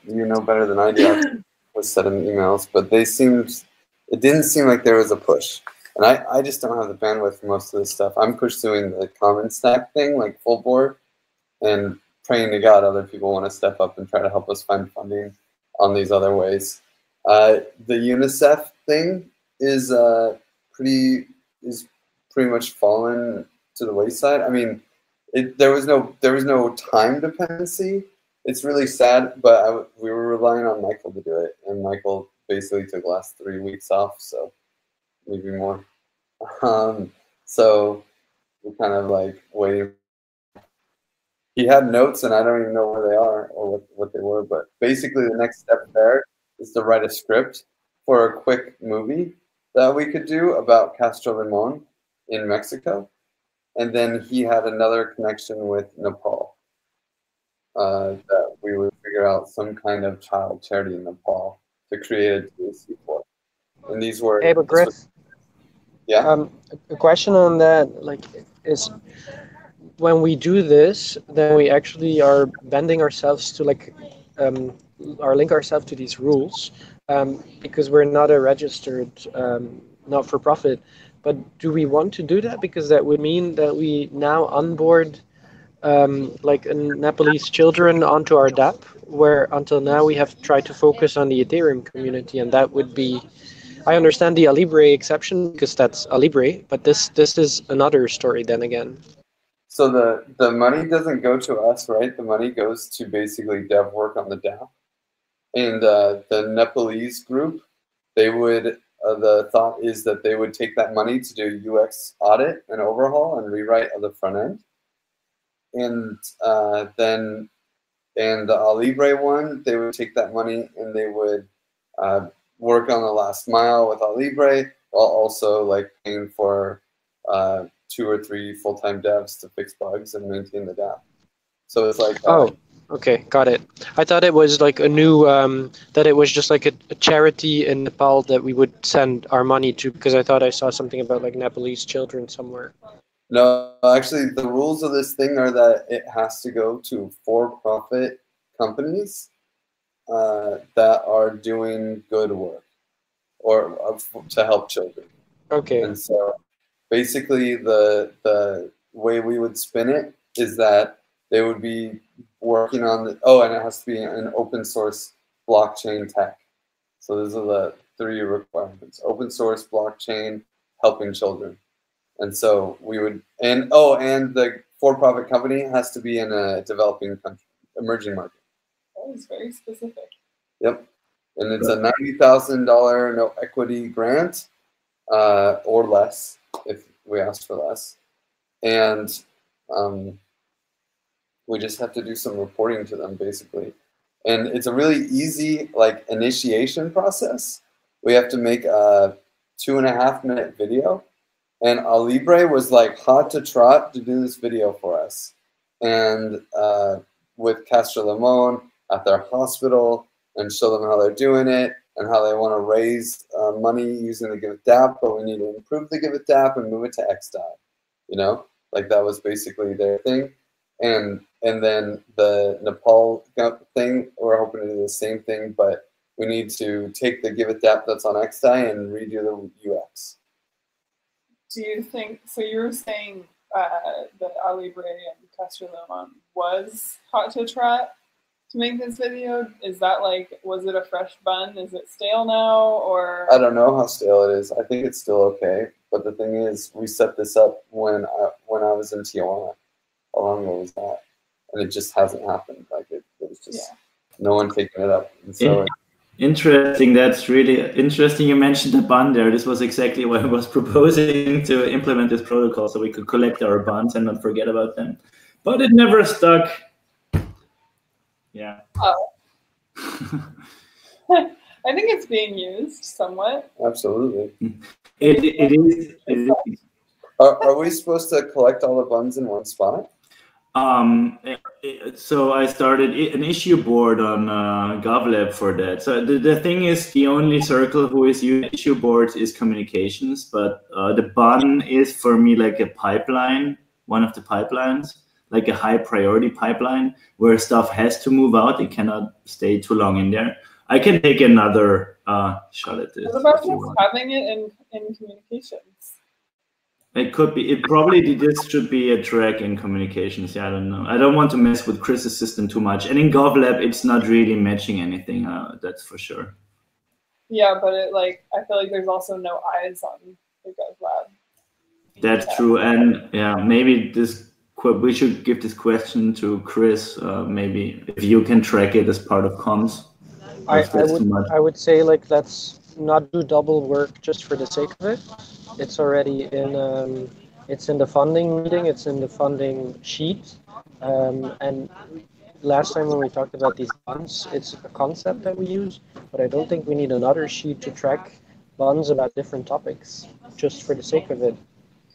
you know better than I do. I was sending emails, but it didn't seem like there was a push. And I just don't have the bandwidth for most of this stuff. I'm pursuing the common stack thing, like full board, and praying to God other people want to step up and try to help us find funding on these other ways. The UNICEF thing is pretty much fallen to the wayside. I mean, there was no time dependency. It's really sad, but we were relying on Michael to do it, and Michael basically took the last 3 weeks off, so maybe more. So we're kind of like waiting. He had notes, and I don't even know where they are or what they were, but basically the next step there is to write a script for a quick movie that we could do about Castro Limon in Mexico. And then he had another connection with Nepal that we would figure out some kind of child charity in Nepal to create a DAC for. And these were... Hey, but Griff, yeah? a question on that, like, is when we do this, then we actually are bending ourselves to like, or link ourselves to these rules, because we're not a registered not-for-profit. But do we want to do that? Because that would mean that we now onboard like Nepalese children onto our DApp, where until now we have tried to focus on the Ethereum community, and that would be, I understand the Alibre exception because that's Alibre, but this is another story then again. So the money doesn't go to us, right? The money goes to basically dev work on the DApp. And the Nepalese group, they would, the thought is that they would take that money to do UX audit and overhaul and rewrite of the front end. And then the Alibre one, they would take that money and they would work on the last mile with Alibre, while also like paying for 2 or 3 full-time devs to fix bugs and maintain the DApp. So it's like oh, okay, got it. I thought it was like a new that it was just like a charity in Nepal that we would send our money to, because I thought I saw something about like Nepalese children somewhere. No, actually, the rules of this thing are that it has to go to for-profit companies that are doing good work or to help children. Okay. And so basically the way we would spin it is that they would be working on and it has to be an open source blockchain tech. So those are the 3 requirements: open source, blockchain, helping children. And so we would, and the for-profit company has to be in a developing country, emerging market. That was very specific. Yep. And it's a $90,000 no equity grant or less if we ask for less. And we just have to do some reporting to them basically. And it's a really easy like initiation process. We have to make a 2.5-minute video. And Alibre was like hot to trot to do this video for us. And with Castro Limon at their hospital and show them how they're doing it and how they want to raise money using the Giveth DApp, but we need to improve the Giveth DApp and move it to XDApp. You know, like that was basically their thing. And then the Nepal thing, we're hoping to do the same thing, but we need to take the Giveth DApp that's on XDAI and redo the UX. Do you think, so you were saying that Alibre and Castro Limon was hot to trot to make this video? Is that like, was it a fresh bun? Is it stale now, or? I don't know how stale it is. I think it's still okay. But the thing is, we set this up when I was in Tijuana. How long ago was that? And it just hasn't happened. Like it was just no one taking it up. And so interesting. That's really interesting. You mentioned the bun there. This was exactly what I was proposing to implement this protocol, so we could collect our buns and not forget about them. But it never stuck. Yeah. Oh. I think it's being used somewhat. Absolutely. It is. Are we supposed to collect all the buns in one spot? So I started an issue board on GovLab for that. So the thing is, the only circle who is using issue boards is communications, but the bun is for me like a pipeline, one of the pipelines, like a high priority pipeline where stuff has to move out. It cannot stay too long in there. I can take another shot at this. What about if you just want. having it in communications? It could be. It probably this should be a track in communications. Yeah, I don't know. I don't want to mess with Chris's system too much. And in GovLab, it's not really matching anything. That's for sure. Yeah, but it like I feel like there's also no eyes on the GovLab. That's true. And yeah, maybe we should give this question to Chris. Maybe if you can track it as part of comms. I would say like let's not do double work just for the sake of it. It's already in it's in the funding meeting, it's in the funding sheet, and last time when we talked about these bonds, it's a concept that we use, but I don't think we need another sheet to track bonds about different topics just for the sake of it.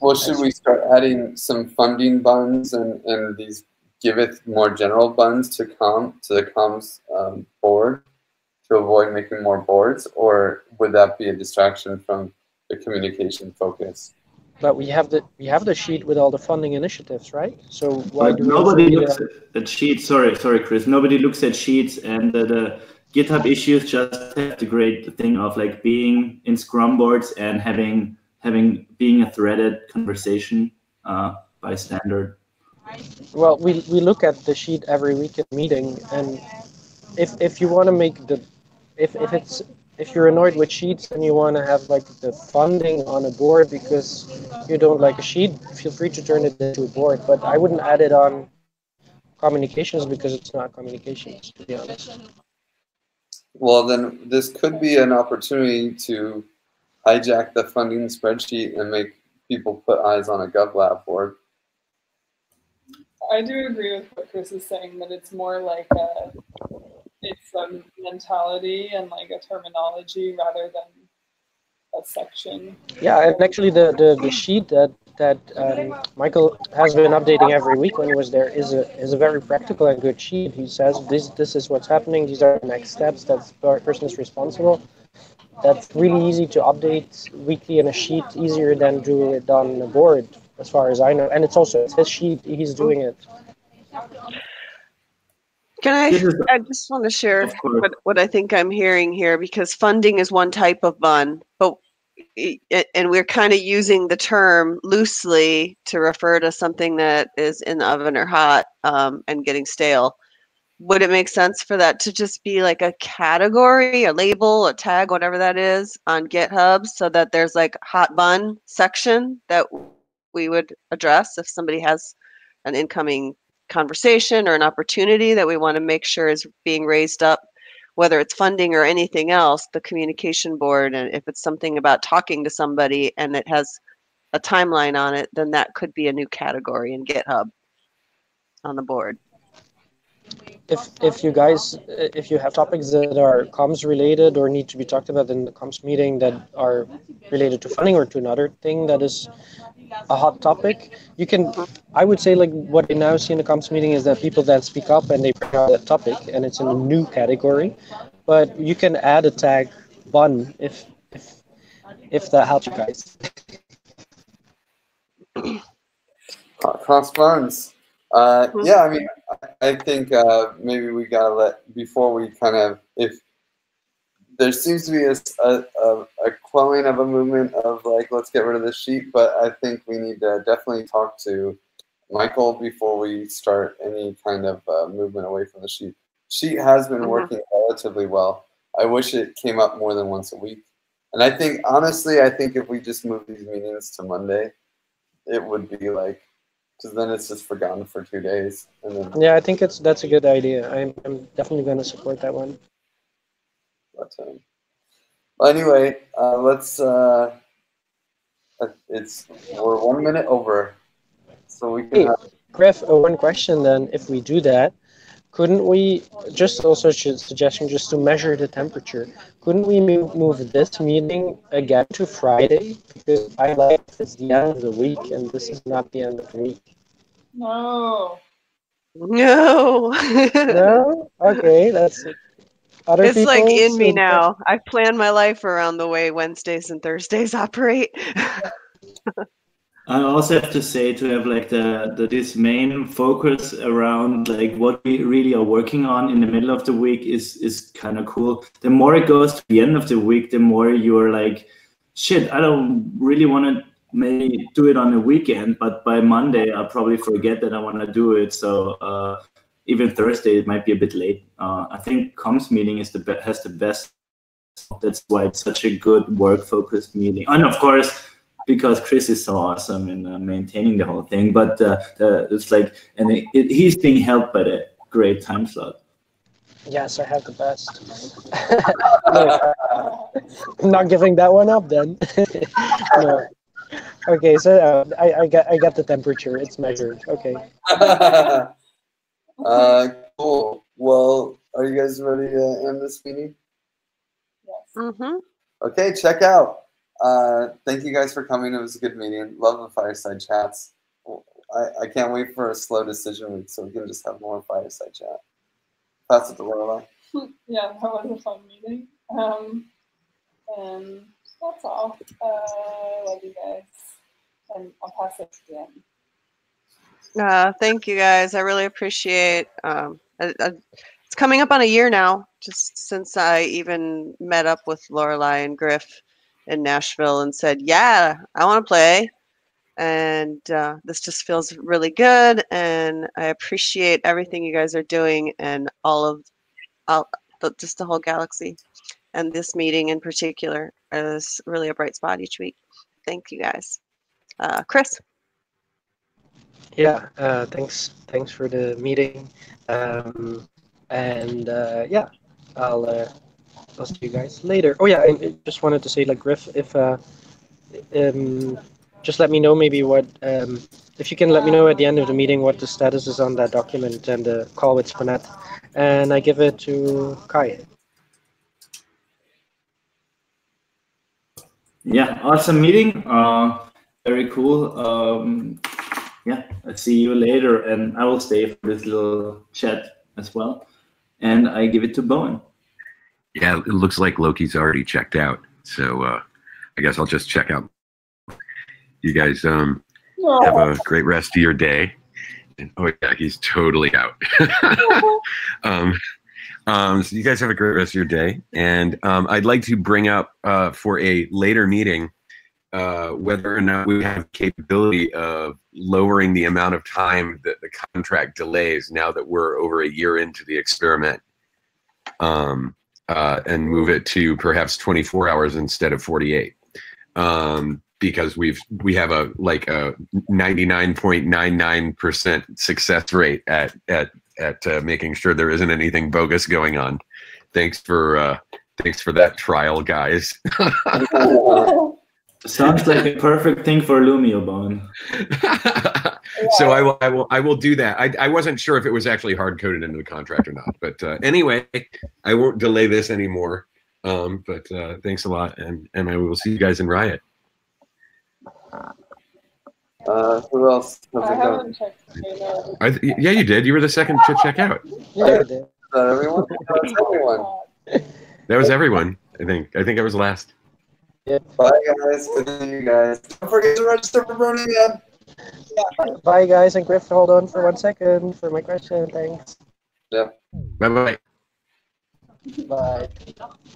Well, should we start adding some funding buns and these Giveth more general buns to the comms board to avoid making more boards, or would that be a distraction from the communication focus? But we have the sheet with all the funding initiatives, right? So why do we nobody looks at sheets? Sorry, Chris. Nobody looks at sheets, and the GitHub issues just have the great thing of like being in Scrum boards and being a threaded conversation by standard. Well, we look at the sheet every week in meeting, and if you want to make if you're annoyed with sheets and you want to have like the funding on a board because you don't like a sheet, feel free to turn it into a board. But I wouldn't add it on communications because it's not communications, to be honest. Well, then this could be an opportunity to hijack the funding spreadsheet and make people put eyes on a GovLab board. I do agree with what Chris is saying, that it's more like it's a mentality and like a terminology rather than a section. Yeah, and actually the sheet that Michael has been updating every week when he was there is a very practical and good sheet. He says this is what's happening, these are the next steps, that person is responsible. That's really easy to update weekly in a sheet, easier than doing it on a board, as far as I know. And it's his sheet, he's doing it. I just want to share what I think I'm hearing here, because funding is one type of bun, and we're kind of using the term loosely to refer to something that is in the oven or hot and getting stale. Would it make sense for that to just be like a category, a label, a tag, whatever that is on GitHub, so that there's like hot bun section that we would address if somebody has an incoming conversation or an opportunity that we want to make sure is being raised up, whether it's funding or anything else, the communication board, and if it's something about talking to somebody and it has a timeline on it, then that could be a new category in GitHub on the board. If you have topics that are comms related or need to be talked about in the comms meeting that are related to funding or to another thing that is a hot topic, you can, I would say, like what I now see in the comms meeting is that people then speak up and they bring out that topic and it's in a new category, but you can add a tag bun if that helps you guys. Cross buns. Yeah, I mean, I think maybe we gotta before we kind of, if there seems to be a quelling of a movement of like, let's get rid of this sheet, but I think we need to definitely talk to Michael before we start any kind of movement away from the sheet. Sheet has been working relatively well. I wish it came up more than once a week. And I think, honestly, if we just move these meetings to Monday, it would be like, because then it's just forgotten for 2 days. And then, yeah, I think that's a good idea. I'm definitely going to support that one. But anyway, let's. We're 1 minute over, so we can. Hey, Griff, one question then. If we do that, couldn't we just also suggestion just to measure the temperature? Couldn't we move this meeting again to Friday? Because I like it's the end of the week and this is not the end of the week. No. No. No? Okay, that's other it's people. Like in me now. I've planned my life around the way Wednesdays and Thursdays operate. I also have to say, to have like this main focus around like what we really are working on in the middle of the week is kind of cool. The more it goes to the end of the week, the more you're like, shit, I don't really want to maybe do it on the weekend, but by Monday I'll probably forget that I want to do it. So even Thursday it might be a bit late. I think comms meeting is has the best. That's why it's such a good work focused meeting, and of course, because Chris is so awesome in maintaining the whole thing. But it's like, and he's being helped by the great time slot. Yes, I have the best. No, I'm not giving that one up then. No. Okay, so I got the temperature. It's measured. Okay. Cool. Well, are you guys ready to end this meeting? Yes. Mm-hmm. Okay, check out. Thank you guys for coming. It was a good meeting. Love the fireside chats. I can't wait for a slow decision week so we can just have more fireside chat. Pass it to Lorelai. Yeah, that was a fun meeting. And that's all. Love you guys. And I'll pass it to Dan. Thank you guys. I really appreciate. It's coming up on a year now, just since I even met up with Lorelai and Griff in Nashville and said, "Yeah, I want to play." And this just feels really good, and I appreciate everything you guys are doing, and just the whole galaxy, and this meeting in particular is really a bright spot each week. Thank you guys, Chris. Yeah. Thanks for the meeting. Yeah, I'll see you guys later. Oh yeah, I just wanted to say, like, Griff, if just let me know maybe what if you can let me know at the end of the meeting what the status is on that document and the call with Spinette, and I give it to Kai. Yeah, awesome meeting. Very cool. Yeah, I'll see you later, and I will stay for this little chat as well. And I give it to Bowen. Yeah, it looks like Loki's already checked out, so I guess I'll just check out. You guys have a great rest of your day. Oh yeah, he's totally out. So you guys have a great rest of your day, and I'd like to bring up for a later meeting whether or not we have capability of lowering the amount of time that the contract delays now that we're over a year into the experiment, and move it to perhaps 24 hours instead of 48. Because we have a 99.99% success rate at making sure there isn't anything bogus going on. Thanks for that trial, guys. Sounds like a perfect thing for Lumio, Bowen. So I will do that. I wasn't sure if it was actually hard coded into the contract or not, but anyway, I won't delay this anymore. But thanks a lot, and I will see you guys in Riot. Who else? I haven't checked. Yeah, you did. You were the second to check out. Yeah, I did. Everyone? That's everyone. That was everyone. I think I was last. Yeah. Bye, guys. Good to see you guys. Don't forget to register for Brony again. Bye, guys. And Griff, hold on for 1 second for my question. Thanks. Yeah. Bye-bye. Bye.